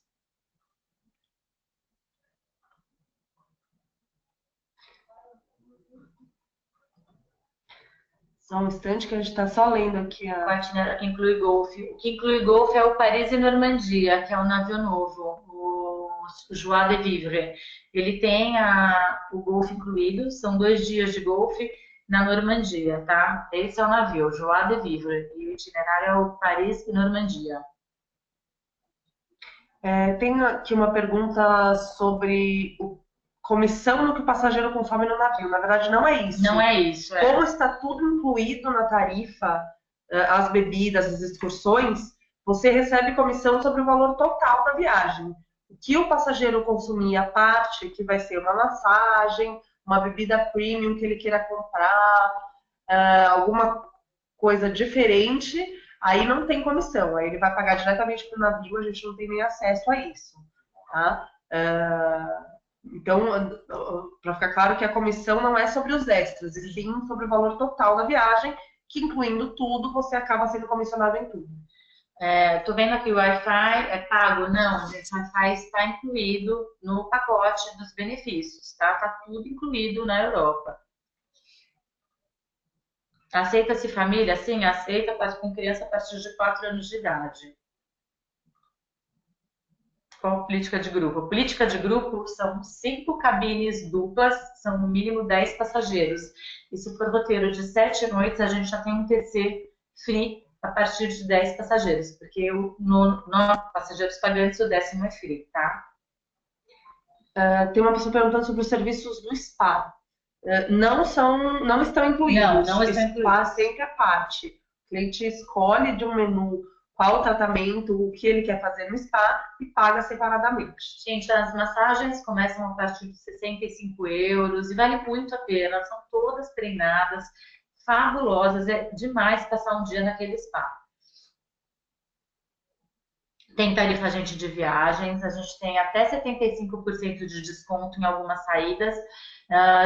Só um instante que a gente está só lendo aqui O itinerário que inclui golfe. O que inclui golfe é o Paris e Normandia, que é um navio novo, o Joie de Vivre. Ele tem o golfe incluído, são 2 dias de golfe na Normandia, tá? Esse é o navio, o Joie de Vivre. E o itinerário é o Paris e Normandia. Tem aqui uma pergunta sobre comissão no que o passageiro consome no navio. Na verdade, não é isso. Não é isso, é. Como está tudo incluído na tarifa, as bebidas, as excursões, você recebe comissão sobre o valor total da viagem. O que o passageiro consumir à parte, que vai ser uma massagem, uma bebida premium que ele queira comprar, alguma coisa diferente, aí não tem comissão. Aí ele vai pagar diretamente para o navio, a gente não tem nem acesso a isso. Tá? Então, para ficar claro que a comissão não é sobre os extras, e sim sobre o valor total da viagem, que incluindo tudo, você acaba sendo comissionado em tudo. Tô vendo aqui o Wi-Fi é pago? Não, gente, o Wi-Fi está incluído no pacote dos benefícios, tá? Tá tudo incluído na Europa. Aceita-se família? Sim, aceita com criança a partir de 4 anos de idade. Qual política de grupo? Política de grupo são 5 cabines duplas, são no mínimo 10 passageiros. E se for roteiro de 7 noites, a gente já tem um TC free a partir de 10 passageiros, porque no passageiros pagantes o 10º é free, tá? Tem uma pessoa perguntando sobre os serviços do spa. Não estão incluídos. Não estão Spa sempre à parte. O cliente escolhe de um menu qual tratamento, o que ele quer fazer no spa e paga separadamente. Gente, as massagens começam a partir de 65 euros e vale muito a pena. São todas treinadas, fabulosas. É demais passar um dia naquele spa. Tem tarifa agente de viagens, a gente tem até 75% de desconto em algumas saídas.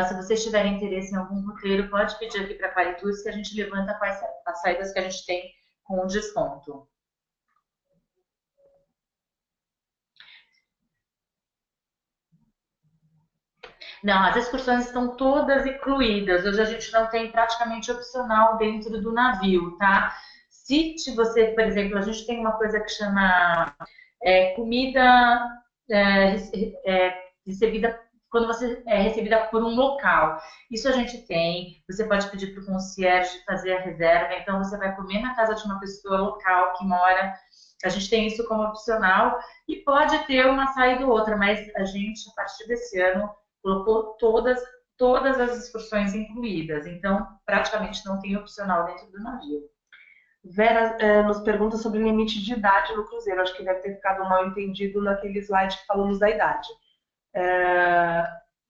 Se vocês tiverem interesse em algum roteiro, pode pedir aqui para a Qualitours que a gente levanta quais as saídas que a gente tem com desconto. Não, as excursões estão todas incluídas. Hoje a gente não tem praticamente opcional dentro do navio, tá? Se você, por exemplo, a gente tem uma coisa que chama comida recebida quando você é recebida por um local. Isso a gente tem. Você pode pedir para o concierge fazer a reserva. Então você vai comer na casa de uma pessoa local que mora. A gente tem isso como opcional e pode ter uma saída ou outra, mas a gente, a partir desse ano, colocou todas as excursões incluídas. Então, praticamente não tem opcional dentro do navio. Vera nos pergunta sobre o limite de idade no cruzeiro. Acho que deve ter ficado mal entendido naquele slide que falamos da idade.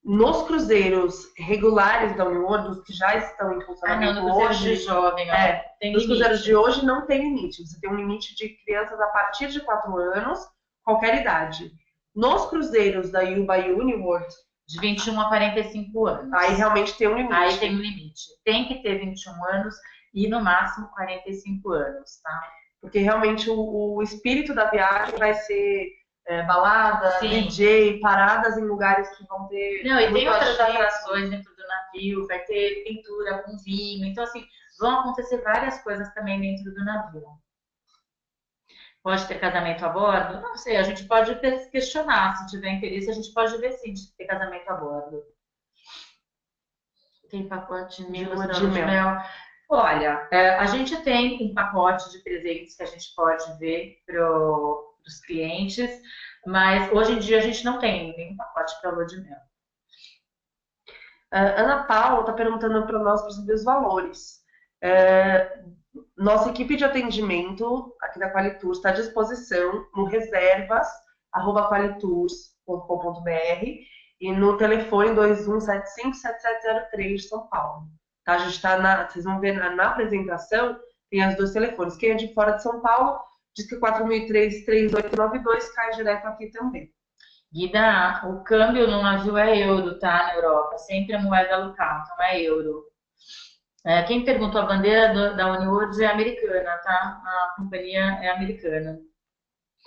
Nos cruzeiros regulares da Uniworld, os que já estão em funcionamento hoje, de jovem, nos cruzeiros de hoje não tem limite. Você tem um limite de crianças a partir de 4 anos, qualquer idade. Nos cruzeiros da Yuba Uniworld, de 21 a 45 anos. Aí realmente tem um limite. Aí tem um limite. Tem que ter 21 anos e no máximo 45 anos, tá? Porque realmente o espírito da viagem vai ser balada, Sim. DJ, paradas em lugares que vão ter. Não, e tem outras atrações dentro do navio, vai ter pintura com vinho. Então, assim, vão acontecer várias coisas também dentro do navio. Pode ter casamento a bordo? Não sei, a gente pode questionar. Se tiver interesse, a gente pode ver sim de ter casamento a bordo. Tem pacote de mel. Olha, a gente tem um pacote de presentes que a gente pode ver para dos clientes, mas hoje em dia a gente não tem nenhum pacote para lua de mel. Ana Paula está perguntando para nós para saber os valores. É, nossa equipe de atendimento aqui da Qualitours está à disposição no reservas@qualitours.com.br e no telefone 2175-7703 de São Paulo. Tá? A gente está vocês vão ver na apresentação, tem os dois telefones. Quem é de fora de São Paulo, diz que 4003-3892 cai direto aqui também. Guida, o câmbio no navio é euro, tá? Na Europa, sempre a moeda local, então é euro. Quem perguntou a bandeira da Uniworld é americana, tá? A companhia é americana.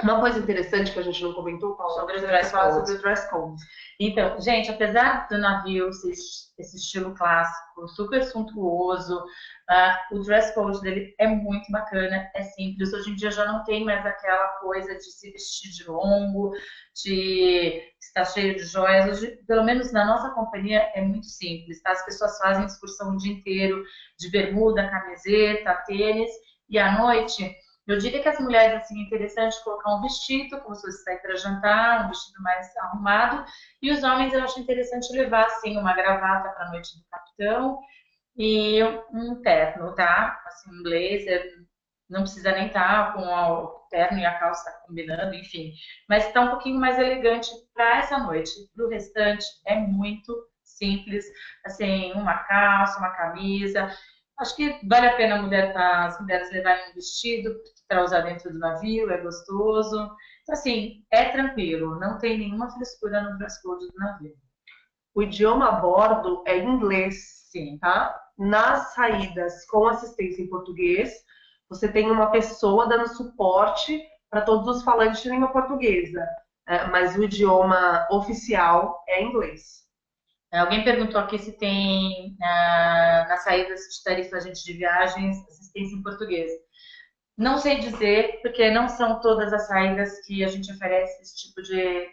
Uma coisa interessante que a gente não comentou, Paulo, sobre o dress code. Sobre o dress code. Então, gente, apesar do navio ser esse estilo clássico, super suntuoso, o dress code dele é muito bacana, é simples. Hoje em dia já não tem mais aquela coisa de se vestir de longo, de estar cheio de joias. Hoje, pelo menos na nossa companhia, é muito simples, tá? As pessoas fazem excursão o dia inteiro de bermuda, camiseta, tênis, e à noite... Eu diria que as mulheres, assim, é interessante colocar um vestido, como se você sair para jantar, um vestido mais arrumado. E os homens, eu acho interessante levar, assim, uma gravata para a noite do capitão e um terno, tá? Assim, um blazer. Não precisa nem estar com o terno e a calça combinando, enfim. Mas está um pouquinho mais elegante para essa noite. Para o restante, é muito simples. Assim, uma calça, uma camisa. Acho que vale a pena as mulheres levarem um vestido para usar dentro do navio, é gostoso. Então, assim, é tranquilo, não tem nenhuma frescura no dress code do navio. O idioma a bordo é inglês, sim, tá? Nas saídas com assistência em português, você tem uma pessoa dando suporte para todos os falantes de língua portuguesa, mas o idioma oficial é inglês. Alguém perguntou aqui se tem nas saídas de tarifa agente de viagens assistência em português. Não sei dizer, porque não são todas as saídas que a gente oferece esse tipo de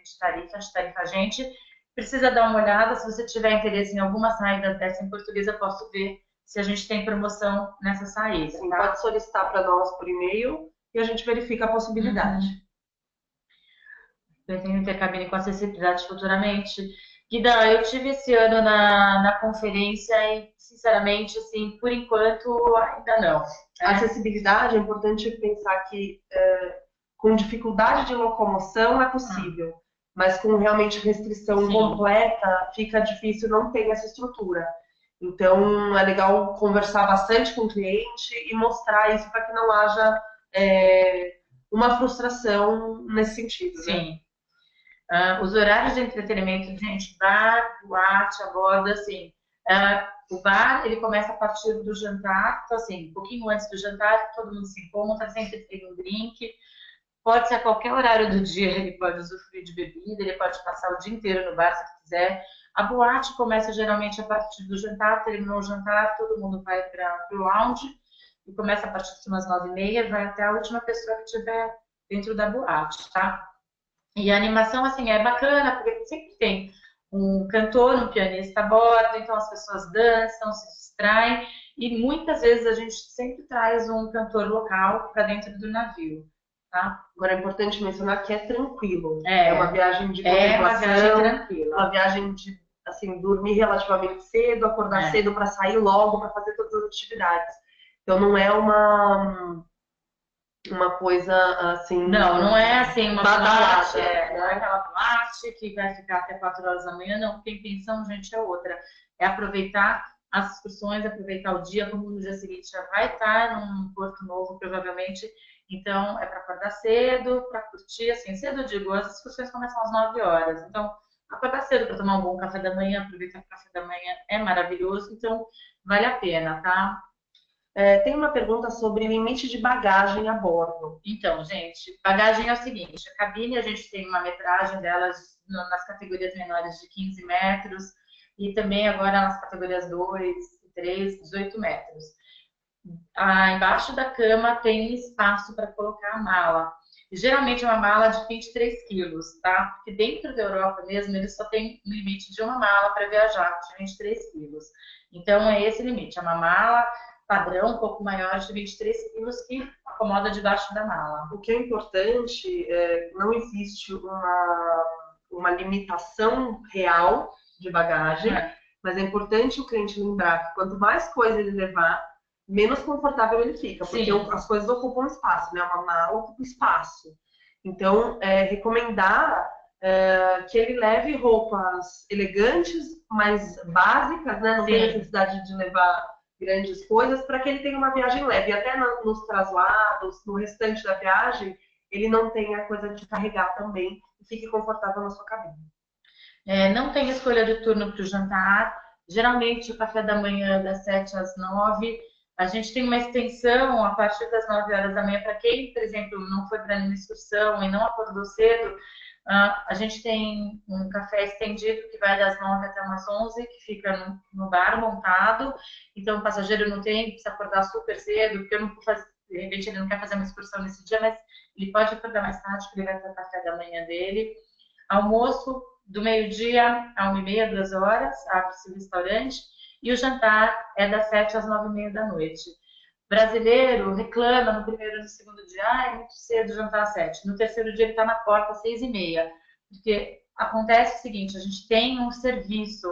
tarifa agente. Precisa dar uma olhada, se você tiver interesse em alguma saída dessa em português, eu posso ver se a gente tem promoção nessa saída. Sim, tá? Pode solicitar para nós por e-mail e a gente verifica a possibilidade. Pretendo ter cabine com acessibilidade futuramente. Guida, eu tive esse ano na conferência e, sinceramente, assim, por enquanto, ainda não. A acessibilidade é importante pensar que com dificuldade de locomoção é possível, mas com realmente restrição completa fica difícil, não ter essa estrutura. Então é legal conversar bastante com o cliente e mostrar isso para que não haja uma frustração nesse sentido. Sim. Né? Os horários de entretenimento, gente, bar, boate, a bordo, assim, o bar, ele começa a partir do jantar, então, assim, um pouquinho antes do jantar, todo mundo se encontra, sempre tem um drink, pode ser a qualquer horário do dia, ele pode usufruir de bebida, ele pode passar o dia inteiro no bar, se quiser. A boate começa geralmente a partir do jantar, terminou o jantar, todo mundo vai para o lounge, e começa a partir de umas 9h30, vai até a última pessoa que estiver dentro da boate, tá? E a animação, assim, é bacana, porque sempre tem um cantor, um pianista a bordo, então as pessoas dançam, se distraem, e muitas vezes a gente sempre traz um cantor local para dentro do navio, tá? Agora é importante mencionar que é tranquilo. É uma viagem de contemplação, uma viagem tranquila. Uma viagem de, assim, dormir relativamente cedo, acordar cedo para sair logo, para fazer todas as atividades. Então não é uma coisa assim... Não é assim uma badalada. Não é aquela boate que vai ficar até 4 horas da manhã, não. Tem intenção, gente, é outra. É aproveitar as excursões, aproveitar o dia, como no dia seguinte já vai estar num Porto Novo, provavelmente. Então, é para acordar cedo, para curtir, assim, cedo eu digo, as excursões começam às 9 horas. Então, acordar cedo para tomar um bom café da manhã, aproveitar o café da manhã é maravilhoso, então vale a pena, tá? Tem uma pergunta sobre limite de bagagem a bordo. Então, gente, bagagem é o seguinte, a cabine a gente tem uma metragem delas nas categorias menores de 15 metros e também agora nas categorias 2 e 3, 18 metros. Embaixo da cama tem espaço para colocar a mala. Geralmente é uma mala de 23 quilos, tá? Porque dentro da Europa mesmo, eles só tem um limite de uma mala para viajar, de 23 quilos. Então, é esse limite. É uma mala padrão, um pouco maior, de 23 quilos, que acomoda debaixo da mala. O que é importante é não existe uma limitação real de bagagem, mas é importante o cliente lembrar que quanto mais coisa ele levar, menos confortável ele fica, porque Sim. as coisas ocupam espaço, né? Uma mala ocupa espaço. Então, recomendar que ele leve roupas elegantes, mas básicas, né? Não tem Sim. necessidade de levar grandes coisas, para que ele tenha uma viagem leve. E até nos traslados, no restante da viagem, ele não tenha coisa de carregar também e fique confortável na sua cabine. Não tem escolha de turno para o jantar. Geralmente, o café da manhã das 7 às 9. A gente tem uma extensão a partir das 9 horas da manhã para quem, por exemplo, não foi para nenhuma excursão e não acordou cedo. A gente tem um café estendido que vai das 9 até umas 11, que fica no bar montado. Então, o passageiro não tem que acordar super cedo, porque eu não vou fazer, de repente ele não quer fazer uma excursão nesse dia, mas ele pode acordar mais tarde, porque ele vai ter o café da manhã dele. Almoço do meio-dia a 1h30, 2 horas, abre-se o restaurante. E o jantar é das 7 às 9h30 da noite. Brasileiro reclama no primeiro e no segundo dia, é muito cedo jantar às 7. No terceiro dia ele está na porta às 6h30. Porque acontece o seguinte, a gente tem um serviço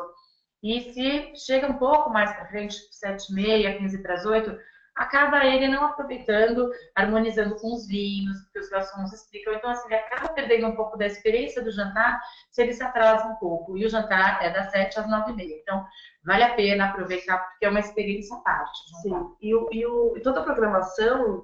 e se chega um pouco mais para frente, 7h30, 15 para as 8, acaba ele não aproveitando, harmonizando com os vinhos, que os garçons explicam. Então, assim, ele acaba perdendo um pouco da experiência do jantar se ele se atrasa um pouco. E o jantar é das 7 às 9h30. Então, vale a pena aproveitar, porque é uma experiência à parte. Sim, e toda a programação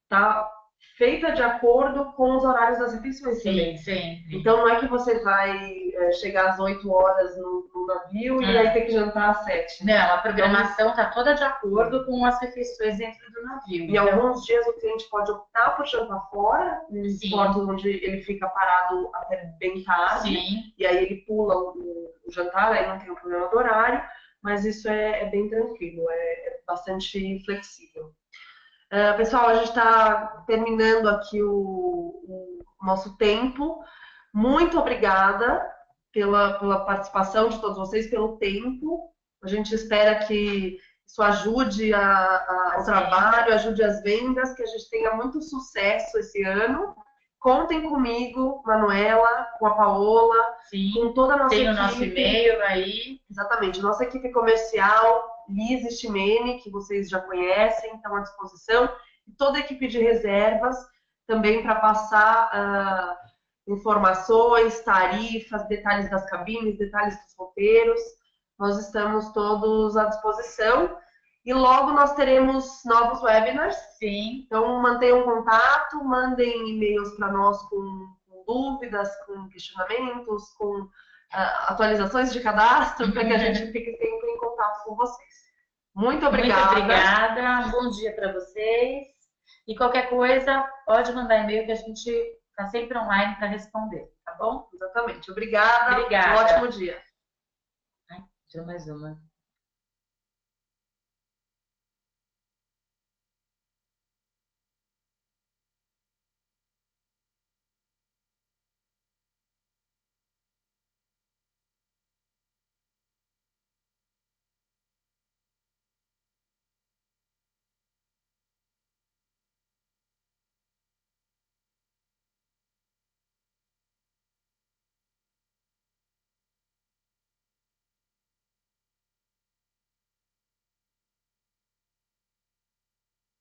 tá feita de acordo com os horários das refeições também. Sim. Então não é que você vai chegar às 8 horas no navio e aí ter que jantar às 7. Não, a programação está toda de acordo com as refeições dentro do navio. E alguns dias o cliente pode optar por jantar fora, em portos onde ele fica parado até bem tarde. Sim. E aí ele pula o jantar, aí não tem o problema do horário, mas isso é bem tranquilo, é bastante flexível. Pessoal, a gente está terminando aqui o nosso tempo. Muito obrigada pela participação de todos vocês, pelo tempo. A gente espera que isso ajude o trabalho, ajude as vendas, que a gente tenha muito sucesso esse ano. Contem comigo, Manuela, com a Paola, com toda a nossa equipe. Tem o nosso e-mail aí. Exatamente, nossa equipe comercial, Liz e Ximene, que vocês já conhecem, estão à disposição, e toda a equipe de reservas também para passar informações, tarifas, detalhes das cabines, detalhes dos roteiros. Nós estamos todos à disposição e logo nós teremos novos webinars. Sim. Então mantenham contato, mandem e-mails para nós com dúvidas, com questionamentos, com atualizações de cadastro, para que a gente fique sempre em contato com vocês. Muito obrigada. Muito obrigada. Bom dia para vocês. E qualquer coisa, pode mandar e-mail que a gente está sempre online para responder, tá bom? Exatamente. Obrigada. Obrigada. Um ótimo dia. Ai, tirou mais uma.